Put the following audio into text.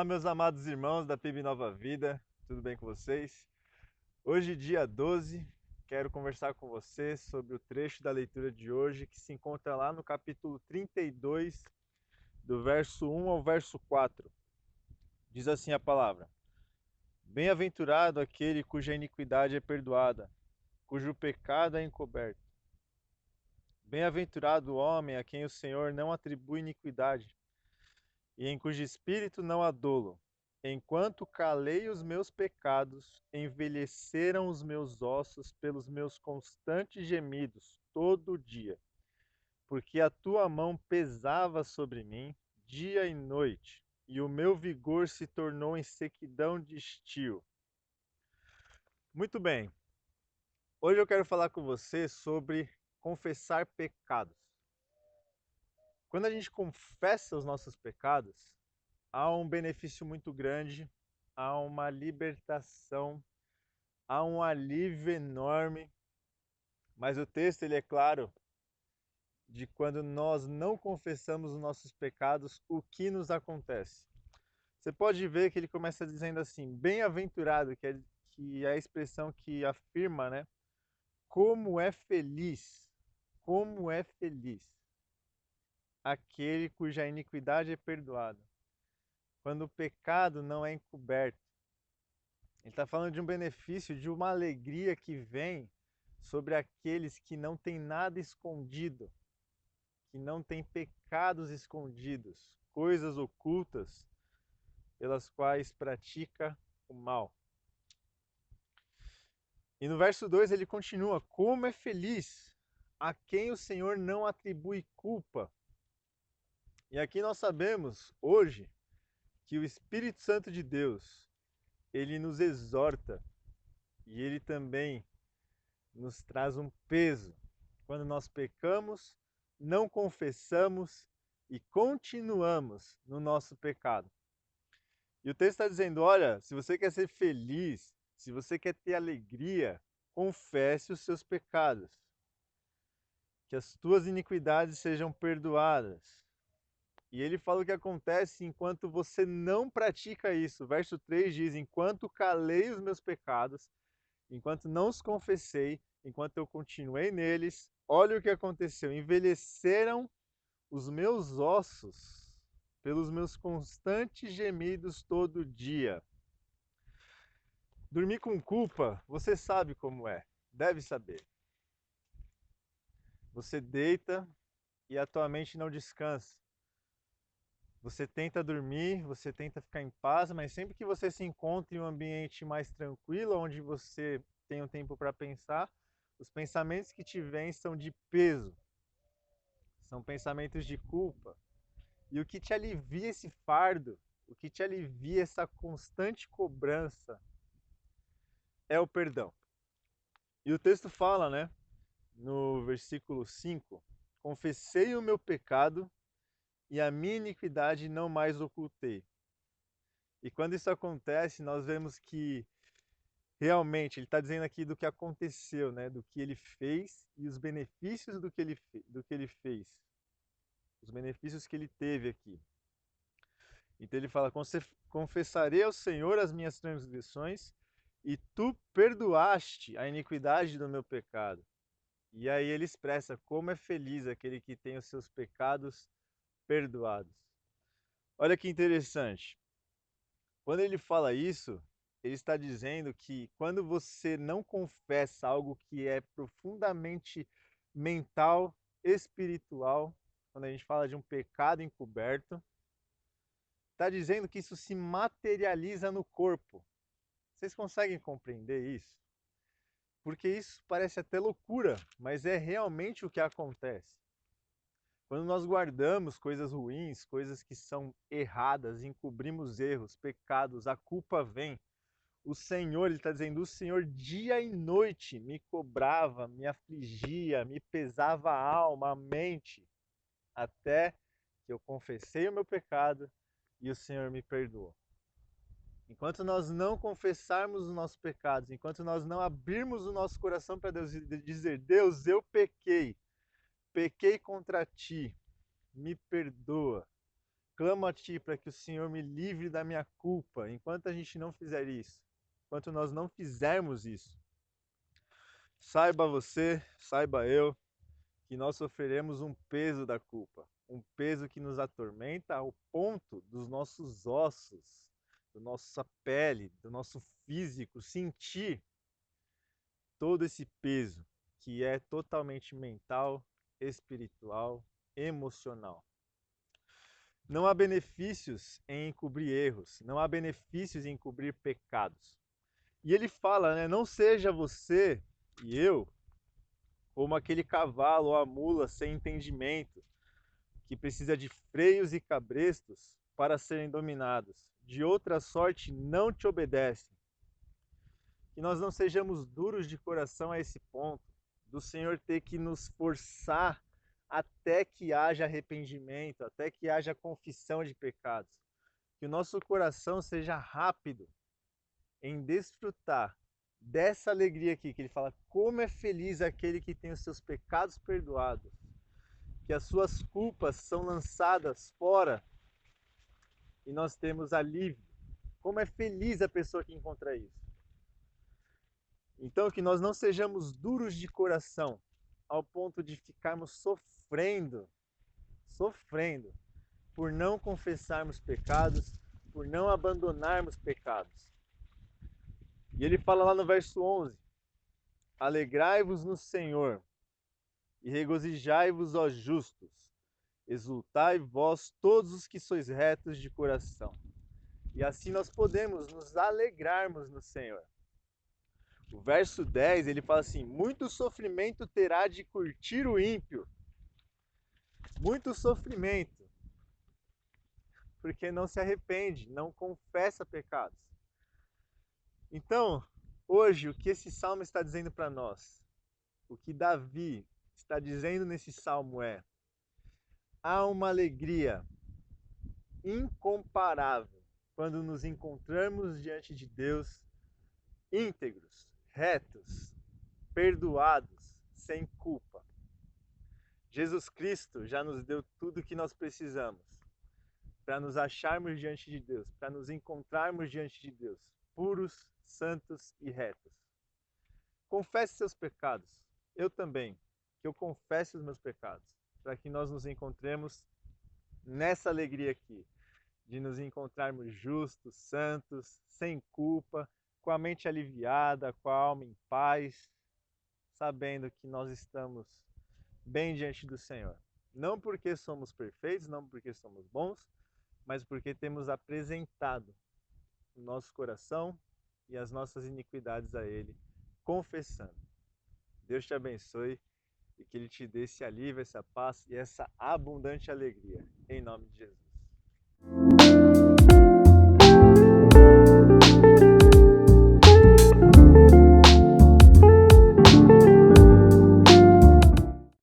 meus amados irmãos da PIB Nova Vida, tudo bem com vocês? Hoje, dia 12, quero conversar com você sobre o trecho da leitura de hoje que se encontra lá no capítulo 32, do verso 1 ao verso 4. Diz assim a palavra: Bem-aventurado aquele cuja iniquidade é perdoada, cujo pecado é encoberto. Bem-aventurado o homem a quem o Senhor não atribui iniquidade e em cujo espírito não há dolo. Enquanto calei os meus pecados, envelheceram os meus ossos pelos meus constantes gemidos todo dia, porque a tua mão pesava sobre mim dia e noite, e o meu vigor se tornou em sequidão de estio. Muito bem, hoje eu quero falar com você sobre confessar pecados. Quando a gente confessa os nossos pecados, há um benefício muito grande, há uma libertação, há um alívio enorme, mas o texto ele é claro de quando nós não confessamos os nossos pecados, o que nos acontece. Você pode ver que ele começa dizendo assim, bem-aventurado, que é a expressão que afirma, né? Como é feliz aquele cuja iniquidade é perdoada, quando o pecado não é encoberto. Ele está falando de um benefício, de uma alegria que vem sobre aqueles que não têm nada escondido, que não têm pecados escondidos, coisas ocultas pelas quais pratica o mal. E no verso 2 ele continua: Como é feliz a quem o Senhor não atribui culpa. E aqui nós sabemos hoje que o Espírito Santo de Deus, ele nos exorta e ele também nos traz um peso. Quando nós pecamos, não confessamos e continuamos no nosso pecado. E o texto está dizendo, olha, se você quer ser feliz, se você quer ter alegria, confesse os seus pecados. Que as tuas iniquidades sejam perdoadas. E ele fala o que acontece enquanto você não pratica isso. Verso 3 diz, enquanto calei os meus pecados, enquanto não os confessei, enquanto eu continuei neles, olha o que aconteceu. Envelheceram os meus ossos pelos meus constantes gemidos todo dia. Dormir com culpa, você sabe como é, deve saber. Você deita e a tua mente não descansa. Você tenta dormir, você tenta ficar em paz, mas sempre que você se encontra em um ambiente mais tranquilo, onde você tem um tempo para pensar, os pensamentos que te vêm são de peso, são pensamentos de culpa. E o que te alivia esse fardo, o que te alivia essa constante cobrança é o perdão. E o texto fala, né, no versículo 5, confessei o meu pecado e a minha iniquidade não mais ocultei. E quando isso acontece, nós vemos que realmente ele está dizendo aqui do que aconteceu, né? Do que ele fez e os benefícios do que ele fez, os benefícios que ele teve aqui. Então ele fala: confessarei ao Senhor as minhas transgressões e tu perdoaste a iniquidade do meu pecado. E aí ele expressa como é feliz aquele que tem os seus pecados perdoados. Olha que interessante. Quando ele fala isso, ele está dizendo que quando você não confessa algo que é profundamente mental, espiritual, quando a gente fala de um pecado encoberto, está dizendo que isso se materializa no corpo. Vocês conseguem compreender isso? Porque isso parece até loucura, mas é realmente o que acontece. Quando nós guardamos coisas ruins, coisas que são erradas, encobrimos erros, pecados, a culpa vem. O Senhor, ele está dizendo, o Senhor dia e noite me cobrava, me afligia, me pesava a alma, a mente, até que eu confessei o meu pecado e o Senhor me perdoou. Enquanto nós não confessarmos os nossos pecados, enquanto nós não abrirmos o nosso coração para Deus e dizer, Deus, eu pequei contra ti, me perdoa. clamo a Ti para que o Senhor me livre da minha culpa. Enquanto a gente não fizer isso, enquanto nós não fizermos isso, saiba você, saiba eu, que nós sofreremos um peso da culpa, um peso que nos atormenta ao ponto dos nossos ossos, da nossa pele, do nosso físico sentir todo esse peso que é totalmente mental, espiritual, emocional. Não há benefícios em encobrir erros, não há benefícios em encobrir pecados. E ele fala, né, não seja você e eu como aquele cavalo ou a mula sem entendimento, que precisa de freios e cabrestos para serem dominados. De outra sorte não te obedecem. Que nós não sejamos duros de coração a esse ponto, do Senhor ter que nos forçar até que haja arrependimento, até que haja confissão de pecados. Que o nosso coração seja rápido em desfrutar dessa alegria aqui, que ele fala, como é feliz aquele que tem os seus pecados perdoados, que as suas culpas são lançadas fora e nós temos alívio. Como é feliz a pessoa que encontra isso. Então, que nós não sejamos duros de coração ao ponto de ficarmos sofrendo por não confessarmos pecados, por não abandonarmos pecados. E ele fala lá no verso 11: alegrai-vos no Senhor e regozijai-vos, ó justos, exultai vós todos os que sois retos de coração. E assim nós podemos nos alegrarmos no Senhor. O verso 10, ele fala assim, muito sofrimento terá de curtir o ímpio. Muito sofrimento. Porque não se arrepende, não confessa pecados. Então, hoje, o que esse salmo está dizendo para nós? O que Davi está dizendo nesse salmo é: há uma alegria incomparável quando nos encontramos diante de Deus íntegros, retos, perdoados, sem culpa. Jesus Cristo já nos deu tudo o que nós precisamos para nos acharmos diante de Deus, para nos encontrarmos diante de Deus, puros, santos e retos. Confesse seus pecados, eu também, que eu confesse os meus pecados, para que nós nos encontremos nessa alegria aqui, de nos encontrarmos justos, santos, sem culpa, com a mente aliviada, com a alma em paz, sabendo que nós estamos bem diante do Senhor. Não porque somos perfeitos, não porque somos bons, mas porque temos apresentado o nosso coração e as nossas iniquidades a Ele, confessando. Deus te abençoe e que Ele te dê esse alívio, essa paz e essa abundante alegria. Em nome de Jesus.